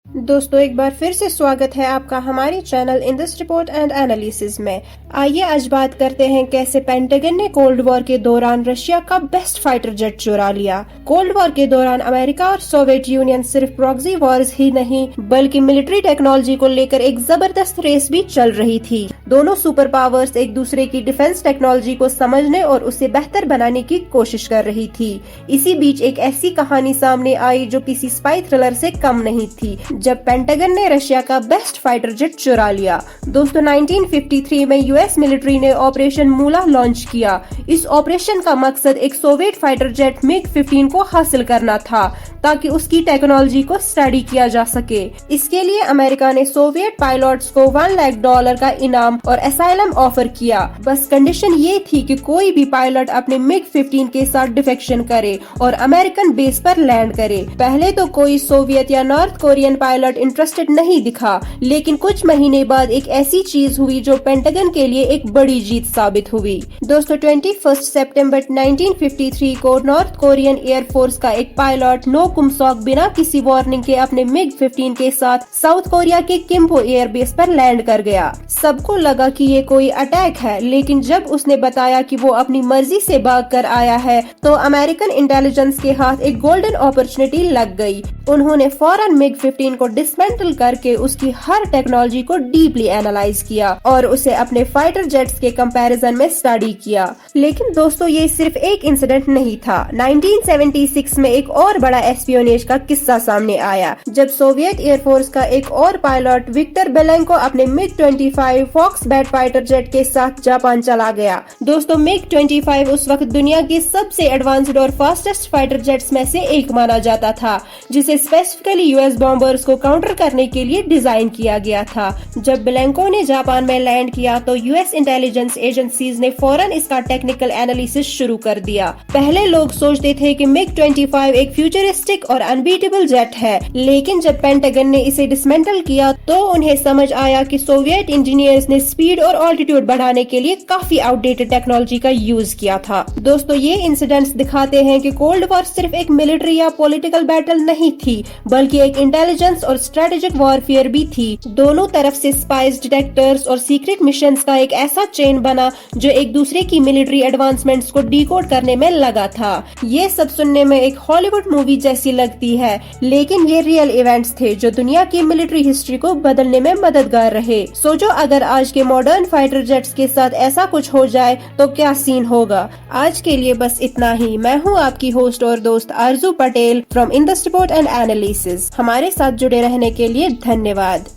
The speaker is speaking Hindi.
दोस्तों एक बार फिर से स्वागत है आपका हमारे channel in this report and analysis में। आइए आज बात करते हैं कैसे पेंटागन ने कोल्ड वॉर के दौरान रशिया का बेस्ट फाइटर जेट चुरा लिया। कोल्ड वॉर के दौरान अमेरिका और सोवियत यूनियन सिर्फ प्रॉक्सी वॉर्स ही नहीं बल्कि मिलिट्री टेक्नोलॉजी को लेकर एक जबरदस्त रेस भी चल रही थी। दोनों सुपर पावर्स एक दूसरे की डिफेंस टेक्नोलॉजी को समझने और उसे बेहतर बनाने की कोशिश कर रही थी। इसी बीच एक ऐसी कहानी सामने आई जो किसी स्पाई थ्रिलर से कम नहीं थी, जब पेंटागन ने रशिया का बेस्ट फाइटर जेट चुरा लिया। दोस्तों 1953 में यूएस मिलिट्री ने ऑपरेशन मूला लॉन्च किया। इस ऑपरेशन का मकसद एक सोवियत फाइटर जेट MiG-15 को हासिल करना था ताकि उसकी टेक्नोलॉजी को स्टडी किया जा सके। इसके लिए अमेरिका ने सोवियत पायलट्स को $1 लाख का इनाम और असाइलम ऑफर किया। बस कंडीशन ये थी कि कोई भी पायलट अपने MiG-15 के साथ डिफेक्शन करे और अमेरिकन बेस पर लैंड करे। पहले तो कोई सोवियत या नॉर्थ कोरियन पायलट इंटरेस्टेड नहीं दिखा, लेकिन कुछ महीने बाद एक ऐसी चीज हुई जो पेंटागन के लिए एक बड़ी जीत साबित हुई। दोस्तों 21 सितंबर 1953 को नॉर्थ कोरियन एयरफोर्स का एक पायलट नो कुमसॉक बिना किसी वार्निंग के अपने MiG-15 के साथ साउथ कोरिया के किम्पो एयरबेस पर लैंड कर गया। सबको लगा कि ये कोई अटैक है, लेकिन जब उसने बताया कि वो अपनी मर्जी से भागकर आया है तो अमेरिकन इंटेलिजेंस के हाथ एक गोल्डन अपॉर्चुनिटी लग गई। उन्होंने फौरन MiG-15 को डिसमेंटल करके उसकी हर टेक्नोलॉजी को डीपली एनालाइज किया और उसे अपने फाइटर जेट्स के कंपैरिजन में स्टडी किया। लेकिन दोस्तों ये सिर्फ एक इंसिडेंट नहीं था। 1976 में एक और बड़ा एस्पियोनेज का किस्सा सामने आया, जब सोवियत एयरफोर्स का एक और पायलट विक्टर बेलेंको अपने MiG-25 फॉक्सबैट फाइटर जेट के साथ जापान चला गया। दोस्तों MiG-25 उस वक्त दुनिया की सबसे एडवांस्ड और फास्टेस्ट फाइटर जेट्स में से एक माना जाता था, जिसे स्पेसिफिकली यूएस बॉम्बर्स को काउंटर करने के लिए डिजाइन किया गया था। जब बेलेंको ने जापान में लैंड किया तो यूएस इंटेलिजेंस एजेंसीज ने फौरन इसका टेक्निकल एनालिसिस शुरू कर दिया। पहले लोग सोचते थे कि MiG-25 एक फ्यूचरिस्टिक और अनबीटेबल जेट है, लेकिन जब पेंटागन ने इसे डिसमेंटल किया तो उन्हें समझ आया कि सोवियत इंजीनियर्स ने स्पीड और ऑल्टीट्यूड बढ़ाने के लिए काफी आउटडेटेड टेक्नोलॉजी का यूज किया था। दोस्तों ये इंसिडेंट्स दिखाते हैं कि कोल्ड वॉर सिर्फ एक मिलिट्री या पॉलिटिकल बैटल नहीं थी, बल्कि एक इंटेलिजेंस और स्ट्रेटेजिक वॉरफेयर भी थी। दोनों तरफ से स्पाइस, डिटेक्टर्स और सीक्रेट मिशंस का एक ऐसा चेन बना जो एक दूसरे की मिलिट्री एडवांसमेंट्स को डिकोड करने में लगा था। ये सब सुनने में एक हॉलीवुड मूवी जैसी लगती है, लेकिन ये रियल इवेंट्स थे जो दुनिया की मिलिट्री हिस्ट्री को बदलने में मददगार रहे। सोचो अगर आज के मॉडर्न फाइटर जेट्स के साथ ऐसा कुछ हो जाए तो क्या सीन होगा। आज के लिए बस इतना ही। मैं हूँ आपकी होस्ट और दोस्त आरजू Patel from in this report and analysis. हमारे साथ जुड़े रहने के लिए धन्यवाद।